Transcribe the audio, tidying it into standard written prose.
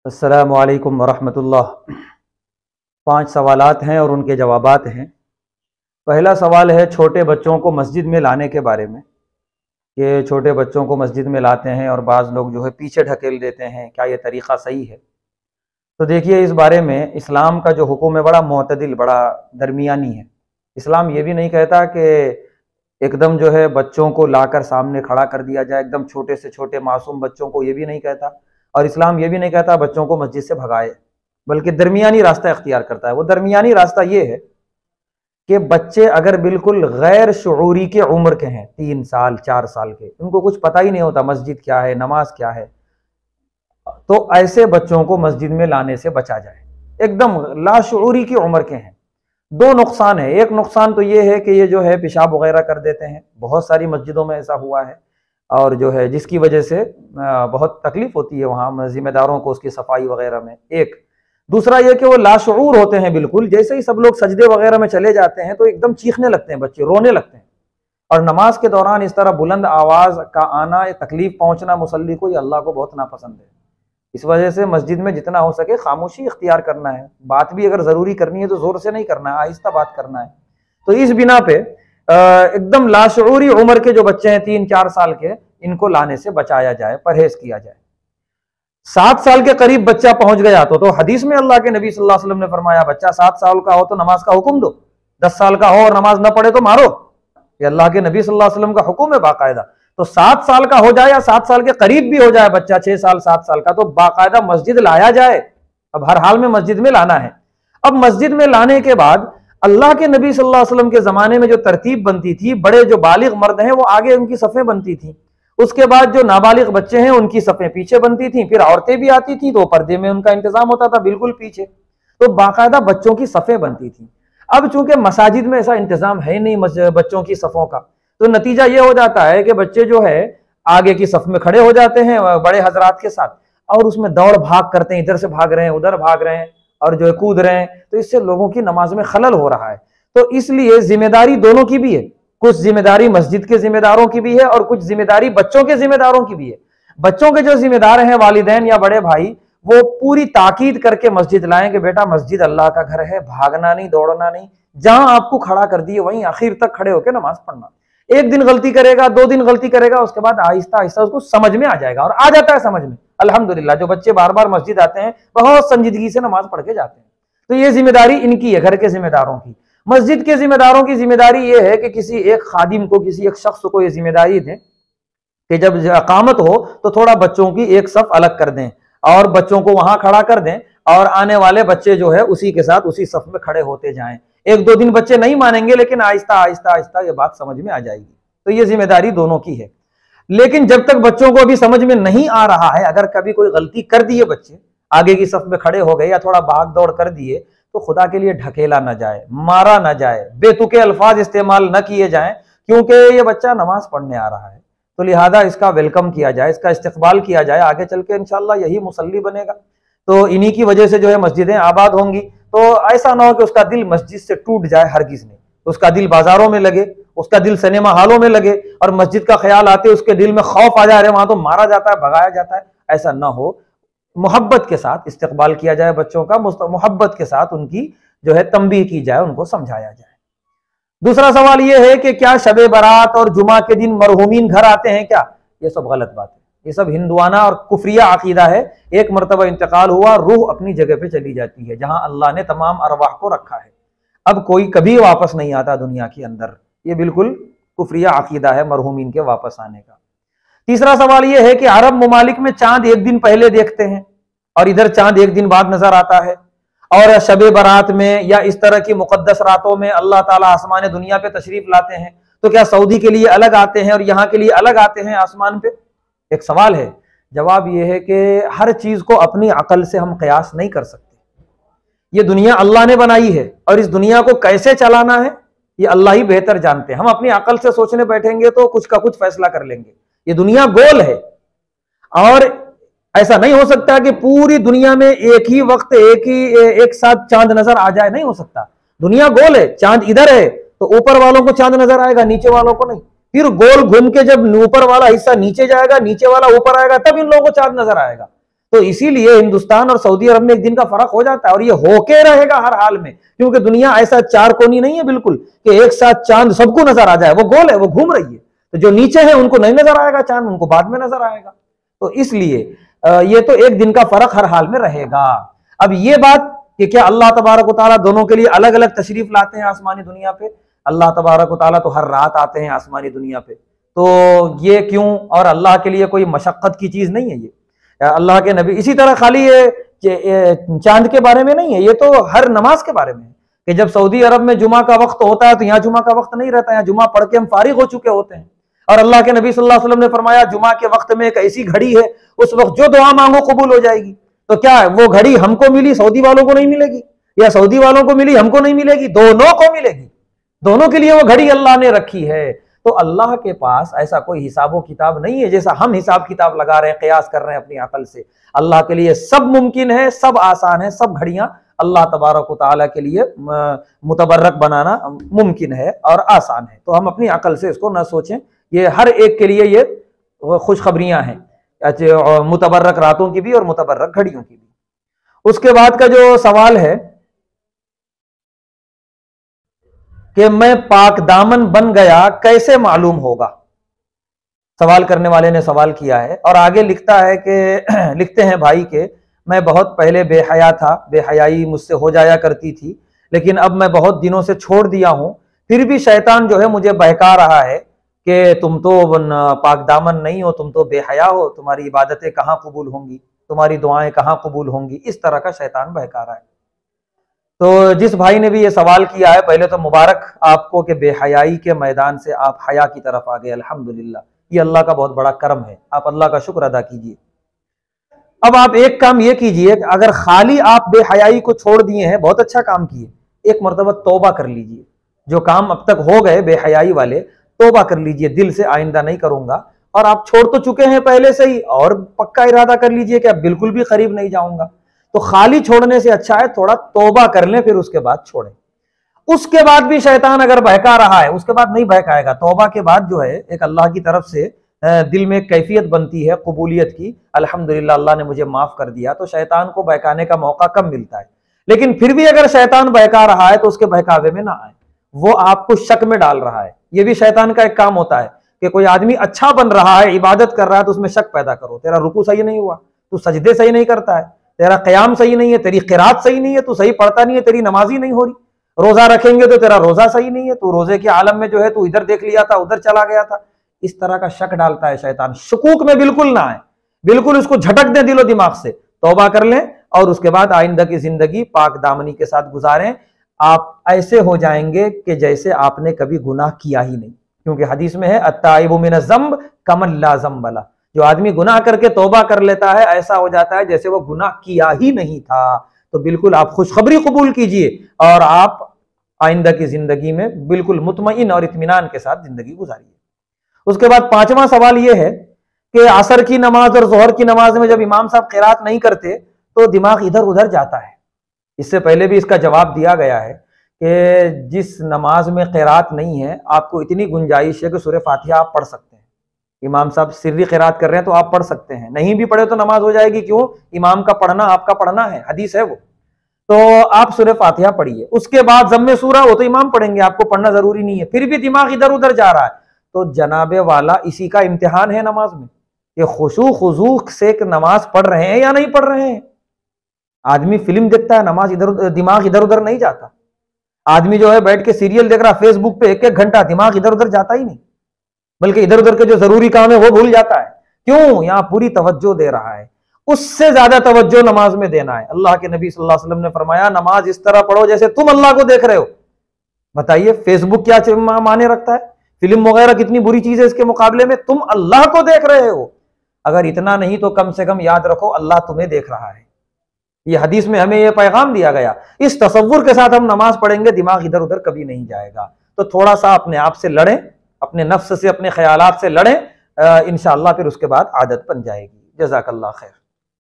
अस्सलामु अलैकुम वरहमतुल्लाह। 5 सवालात हैं और उनके जवाबात हैं। पहला सवाल है छोटे बच्चों को मस्जिद में लाने के बारे में। ये छोटे बच्चों को मस्जिद में लाते हैं और बाज़ लोग जो है पीछे ढकेल देते हैं, क्या ये तरीक़ा सही है? तो देखिए, इस बारे में इस्लाम का जो हुक्म है बड़ा मोतदिल, बड़ा दरमियानी है। इस्लाम ये भी नहीं कहता कि एकदम जो है बच्चों को लाकर सामने खड़ा कर दिया जाए, एकदम छोटे से छोटे मासूम बच्चों को, ये भी नहीं कहता। और इस्लाम ये भी नहीं कहता बच्चों को मस्जिद से भगाए, बल्कि दरमियानी रास्ता इख्तियार करता है। वो दरमियानी रास्ता ये है कि बच्चे अगर बिल्कुल गैर शुऊरी के उम्र के हैं, 3 साल 4 साल के, उनको कुछ पता ही नहीं होता मस्जिद क्या है, नमाज क्या है, तो ऐसे बच्चों को मस्जिद में लाने से बचा जाए। एकदम लाशऊरी की उम्र के हैं। 2 नुकसान है। एक नुकसान तो ये है कि ये जो है पेशाब वगैरह कर देते हैं, बहुत सारी मस्जिदों में ऐसा हुआ है, और जो है जिसकी वजह से बहुत तकलीफ होती है वहाँ जिम्मेदारों को उसकी सफाई वगैरह में। एक दूसरा ये कि वो लाशऊर होते हैं बिल्कुल। जैसे ही सब लोग सजदे वगैरह में चले जाते हैं तो एकदम चीखने लगते हैं बच्चे, रोने लगते हैं। और नमाज के दौरान इस तरह बुलंद आवाज़ का आना, तकलीफ पहुँचना मुसल्ली को, ये अल्लाह को बहुत नापसंद है। इस वजह से मस्जिद में जितना हो सके खामोशी इख्तियार करना है। बात भी अगर ज़रूरी करनी है तो ज़ोर से नहीं करना है, आहिस्ता बात करना है। तो इस बिना पे एकदम लाशऊरी उम्र के जो बच्चे हैं 3-4 साल के, इनको लाने से बचाया जाए, परहेज किया जाए। 7 साल के करीब बच्चा पहुंच गया तो हदीस में अल्लाह के नबी सल्लल्लाहु अलैहि वसल्लम ने फरमाया, बच्चा 7 साल का हो तो नमाज का हुक्म दो, 10 साल का हो और नमाज न पढ़े तो मारो। ये अल्लाह के नबी सल्लल्लाहु अलैहि वसल्लम का हुक्म है बाकायदा। तो 7 साल का हो जाए या 7 साल के करीब भी हो जाए बच्चा, 6 साल 7 साल का, तो बाकायदा मस्जिद लाया जाए। अब हर हाल में मस्जिद में लाना है। अब मस्जिद में लाने के बाद अल्लाह के नबी सल्लल्लाहु अलैहि वसल्लम के जमाने में जो तरतीब बनती थी, बड़े जो बालिग मर्द हैं वो आगे उनकी सफ़ें बनती थी, उसके बाद जो नाबालिग बच्चे हैं उनकी सफ़ें पीछे बनती थी, फिर औरतें भी आती थी तो पर्दे में उनका इंतजाम होता था बिल्कुल पीछे। तो बाकायदा बच्चों की सफ़ें बनती थी। अब चूंकि मसाजिद में ऐसा इंतजाम है नहीं बच्चों की सफ़ों का, तो नतीजा ये हो जाता है कि बच्चे जो है आगे की सफ़ में खड़े हो जाते हैं बड़े हजरात के साथ, और उसमें दौड़ भाग करते हैं, इधर से भाग रहे हैं उधर भाग रहे हैं और जो है कूद रहे हैं। तो इससे लोगों की नमाज में खलल हो रहा है। तो इसलिए जिम्मेदारी दोनों की भी है। कुछ जिम्मेदारी मस्जिद के जिम्मेदारों की भी है और कुछ जिम्मेदारी बच्चों के जिम्मेदारों की भी है। बच्चों के जो जिम्मेदार हैं, वालिदैन या बड़े भाई, वो पूरी ताकीद करके मस्जिद लाएं कि बेटा मस्जिद अल्लाह का घर है, भागना नहीं, दौड़ना नहीं, जहां आपको खड़ा कर दिए वहीं आखिर तक खड़े होकर नमाज पढ़ना। 1 दिन गलती करेगा, 2 दिन गलती करेगा, उसके बाद आहिस्ता आहिस्ता उसको समझ में आ जाएगा, और आ जाता है समझ में अल्हम्दुलिल्लाह। जो बच्चे बार बार मस्जिद आते हैं बहुत संजीदगी से नमाज पढ़ के जाते हैं। तो ये जिम्मेदारी इनकी है, घर के जिम्मेदारों की। मस्जिद के जिम्मेदारों की जिम्मेदारी ये है कि किसी एक खादिम को, किसी एक शख्स को ये जिम्मेदारी दें कि जब इकामत हो तो थोड़ा बच्चों की एक सफ अलग कर दें और बच्चों को वहां खड़ा कर दें, और आने वाले बच्चे जो है उसी के साथ उसी सफ में खड़े होते जाएं। 1-2 दिन बच्चे नहीं मानेंगे, लेकिन आहिस्ता आहिस्ता आहिस्ता ये बात समझ में आ जाएगी। तो ये जिम्मेदारी दोनों की है। लेकिन जब तक बच्चों को अभी समझ में नहीं आ रहा है, अगर कभी कोई गलती कर दिए बच्चे, आगे की सफ में खड़े हो गए या थोड़ा भाग दौड़ कर दिए, तो खुदा के लिए ढकेला ना जाए, मारा ना जाए, बेतुके अल्फाज इस्तेमाल न किए जाएं, क्योंकि ये बच्चा नमाज पढ़ने आ रहा है। तो लिहाजा इसका वेलकम किया जाए, इसका इस्तकबाल किया जाए। आगे चल के इंशाअल्लाह यही मुसल्ली बनेगा। तो इन्हीं की वजह से जो है मस्जिदें आबाद होंगी। तो ऐसा ना हो कि उसका दिल मस्जिद से टूट जाए, हरगिज नहीं। उसका दिल बाजारों में लगे, उसका दिल सिनेमा हॉलों में लगे, और मस्जिद का ख्याल आते उसके दिल में खौफ आ जा रहे, वहां तो मारा जाता है, भगाया जाता है। ऐसा ना हो। मोहब्बत के साथ इस्तकबाल किया जाए बच्चों का, मोहब्बत के साथ उनकी जो है तंबीह की जाए, उनको समझाया जाए। दूसरा सवाल यह है कि क्या शबे बारात और जुमा के दिन मरहूमीन घर आते हैं क्या? ये सब गलत बात है। ये सब हिंदुआना और कुफरिया अकीदा है। एक मरतबा इंतकाल हुआ, रूह अपनी जगह पे चली जाती है जहां अल्लाह ने तमाम अरवाह को रखा है। अब कोई कभी वापस नहीं आता दुनिया के अंदर। ये बिल्कुल कुफरिया अकीदा है मरहूमीन के वापस आने का। तीसरा सवाल यह है कि अरब ममालिक में चांद 1 दिन पहले देखते हैं और इधर चांद 1 दिन बाद नजर आता है। और शबे बारात में या इस तरह की मुकद्दस रातों में अल्लाह ताला आसमान दुनिया पे तशरीफ लाते हैं, तो क्या सऊदी के लिए अलग आते हैं और यहाँ के लिए अलग आते हैं आसमान पे? एक सवाल है। जवाब यह है कि हर चीज को अपनी अकल से हम कयास नहीं कर सकते। ये दुनिया अल्लाह ने बनाई है और इस दुनिया को कैसे चलाना है ये अल्लाह ही बेहतर जानते हैं। हम अपनी अकल से सोचने बैठेंगे तो कुछ का कुछ फैसला कर लेंगे। ये दुनिया गोल है और ऐसा नहीं हो सकता कि पूरी दुनिया में एक ही वक्त एक साथ चांद नजर आ जाए, नहीं हो सकता। दुनिया गोल है, चांद इधर है तो ऊपर वालों को चांद नजर आएगा, नीचे वालों को नहीं। फिर गोल घूम के जब ऊपर वाला हिस्सा नीचे जाएगा, नीचे वाला ऊपर आएगा, तब इन लोगों को चांद नजर आएगा। तो इसीलिए हिंदुस्तान और सऊदी अरब में एक दिन का फर्क हो जाता है, और ये होके रहेगा हर हाल में, क्योंकि दुनिया ऐसा चार कोनी नहीं है बिल्कुल कि एक साथ चांद सबको नजर आ जाए। वो गोल है, वो घूम रही है, तो जो नीचे है उनको नहीं नजर आएगा चांद, उनको बाद में नजर आएगा। तो इसलिए ये तो एक दिन का फर्क हर हाल में रहेगा। अब ये बात कि क्या अल्लाह तबारक व तआला दोनों के लिए अलग अलग तशरीफ लाते हैं आसमानी दुनिया पे? अल्लाह तबारक व तआला तो हर रात आते हैं आसमानी दुनिया पे, तो ये क्यों? और अल्लाह के लिए कोई मशक्कत की चीज नहीं है ये, अल्लाह के नबी। इसी तरह खाली ये चांद के बारे में नहीं है, ये तो हर नमाज के बारे में है कि जब सऊदी अरब में जुमा का वक्त होता है तो यहाँ जुमा का वक्त नहीं रहता, यहाँ जुमा पढ़ के हम फारिग हो चुके होते हैं। और अल्लाह के नबी सल्लल्लाहु अलैहि वसल्लम ने फरमाया जुमा के वक्त में एक ऐसी घड़ी है, उस वक्त जो दुआ मांगो कबूल हो जाएगी। तो क्या वो घड़ी हमको मिली, सऊदी वालों को नहीं मिलेगी? या सऊदी वालों को मिली, हमको नहीं मिलेगी? दोनों को मिलेगी, दोनों के लिए वो घड़ी अल्लाह ने रखी है। तो अल्लाह के पास ऐसा कोई हिसाबो किताब नहीं है जैसा हम हिसाब किताब लगा रहे हैं, कयास कर रहे हैं अपनी अकल से। अल्लाह के लिए सब मुमकिन है, सब आसान है, सब घड़ियां अल्लाह तबारक व तआला के लिए मुतबर्रक बनाना मुमकिन है और आसान है। तो हम अपनी अकल से इसको ना सोचें, ये हर एक के लिए ये खुशखबरियां हैं, मुतबर्रक रातों की भी और मुतबर्रक घड़ियों की भी। उसके बाद का जो सवाल है कि मैं पाक दामन बन गया कैसे मालूम होगा, सवाल करने वाले ने सवाल किया है। और आगे लिखता है कि लिखते हैं भाई के मैं बहुत पहले बेहया था, बेहयाई मुझसे हो जाया करती थी, लेकिन अब मैं बहुत दिनों से छोड़ दिया हूं। फिर भी शैतान जो है मुझे बहका रहा है कि तुम तो पाक दामन नहीं हो, तुम तो बेहया हो, तुम्हारी इबादतें कहाँ कबूल होंगी, तुम्हारी दुआएं कहाँ कबूल होंगी। इस तरह का शैतान बहका रहा है। तो जिस भाई ने भी ये सवाल किया है, पहले तो मुबारक आपको कि बेहयाई के मैदान से आप हया की तरफ आ गए, अल्हम्दुलिल्लाह। ये अल्लाह का बहुत बड़ा करम है, आप अल्लाह का शुक्र अदा कीजिए। अब आप एक काम ये कीजिए, अगर खाली आप बेहयाई को छोड़ दिए हैं, बहुत अच्छा काम किए, एक मरतबा तौबा कर लीजिए। जो काम अब तक हो गए बेहयाई वाले, तौबा कर लीजिए दिल से, आइंदा नहीं करूंगा। और आप छोड़ तो चुके हैं पहले से ही, और पक्का इरादा कर लीजिए कि अब बिल्कुल भी करीब नहीं जाऊंगा। तो खाली छोड़ने से अच्छा है थोड़ा तौबा कर लें, फिर उसके बाद छोड़ें। उसके बाद भी शैतान अगर बहका रहा है, उसके बाद नहीं बहकाएगा। तौबा के बाद जो है एक अल्लाह की तरफ से दिल में एक कैफियत बनती है कबूलियत की, अल्हम्दुलिल्लाह अल्लाह ने मुझे माफ कर दिया, तो शैतान को बहकाने का मौका कम मिलता है। लेकिन फिर भी अगर शैतान बहका रहा है तो उसके बहकावे में ना आए, वो आपको शक में डाल रहा है। ये भी शैतान का एक काम होता है कि कोई आदमी अच्छा बन रहा है, इबादत कर रहा है, तो उसमें शक पैदा करो। तेरा रुकू सही नहीं हुआ, तू सजदे सही नहीं करता है, तेरा क़याम सही नहीं है, तेरी क़िरात सही नहीं है, तू सही पढ़ता नहीं है, तेरी नमाजी नहीं हो रही। रोजा रखेंगे तो तेरा रोजा सही नहीं है, तू रोजे के आलम में जो है तू इधर देख लिया था, उधर चला गया था। इस तरह का शक डालता है शैतान। शकूक में बिल्कुल ना आए, बिल्कुल उसको झटक दें दिलो दिमाग से, तौबा कर लें और उसके बाद आइंदा की जिंदगी पाक दामनी के साथ गुजारें। आप ऐसे हो जाएंगे कि जैसे आपने कभी गुनाह किया ही नहीं, क्योंकि हदीस में है अत्ताइबु मिन ज़म्ब कमन ला ज़म्ब ला। जो आदमी गुनाह करके तौबा कर लेता है, ऐसा हो जाता है जैसे वो गुनाह किया ही नहीं था। तो बिल्कुल आप खुशखबरी कबूल कीजिए और आप आइंदा की जिंदगी में बिल्कुल मुतमईन और इत्मीनान के साथ जिंदगी गुजारिए। उसके बाद पांचवा सवाल यह है कि असर की नमाज और जोहर की नमाज में जब इमाम साहब क़िरात नहीं करते तो दिमाग इधर उधर जाता है। इससे पहले भी इसका जवाब दिया गया है कि जिस नमाज में क़िरात नहीं है, आपको इतनी गुंजाइश है कि सूरह फातिहा आप पढ़ सकते हैं। इमाम साहब सिर्री क़िरात कर रहे हैं तो आप पढ़ सकते हैं, नहीं भी पढ़े तो नमाज हो जाएगी। क्यों? इमाम का पढ़ना आपका पढ़ना है, हदीस है वो। तो आप सूरह फातिहा पढ़िए, उसके बाद ज़म्मे सूरा वो तो इमाम पढ़ेंगे, आपको पढ़ना जरूरी नहीं है। फिर भी दिमाग इधर उधर जा रहा है, तो जनाबे वाला इसी का इम्तिहान है नमाज में, ये खुशू खुजू से नमाज पढ़ रहे हैं या नहीं पढ़ रहे हैं। आदमी फिल्म देखता है, नमाज इधर, दिमाग इधर उधर नहीं जाता। आदमी जो है बैठ के सीरियल देख रहा, फेसबुक पे एक एक घंटा, दिमाग इधर उधर जाता ही नहीं, बल्कि इधर उधर के जो जरूरी काम है वो भूल जाता है। क्यों? यहां पूरी तवज्जो दे रहा है, उससे ज्यादा तवज्जो नमाज में देना है। अल्लाह के नबी सल्लल्लाहु अलैहि वसल्लम ने फरमाया नमाज इस तरह पढ़ो जैसे तुम अल्लाह को देख रहे हो। बताइए फेसबुक क्या माने रखता है, फिल्म वगैरह कितनी बुरी चीज है इसके मुकाबले में, तुम अल्लाह को देख रहे हो। अगर इतना नहीं तो कम से कम याद रखो अल्लाह तुम्हें देख रहा है। ये हदीस में हमें यह पैगाम दिया गया। इस तसव्वुर के साथ हम नमाज पढ़ेंगे, दिमाग इधर उधर कभी नहीं जाएगा। तो थोड़ा सा अपने आप से लड़ें, अपने नफ्स से, अपने ख्यालात से लड़ें, इंशाअल्लाह फिर उसके बाद आदत बन जाएगी। जज़ाकल्लाह खैर।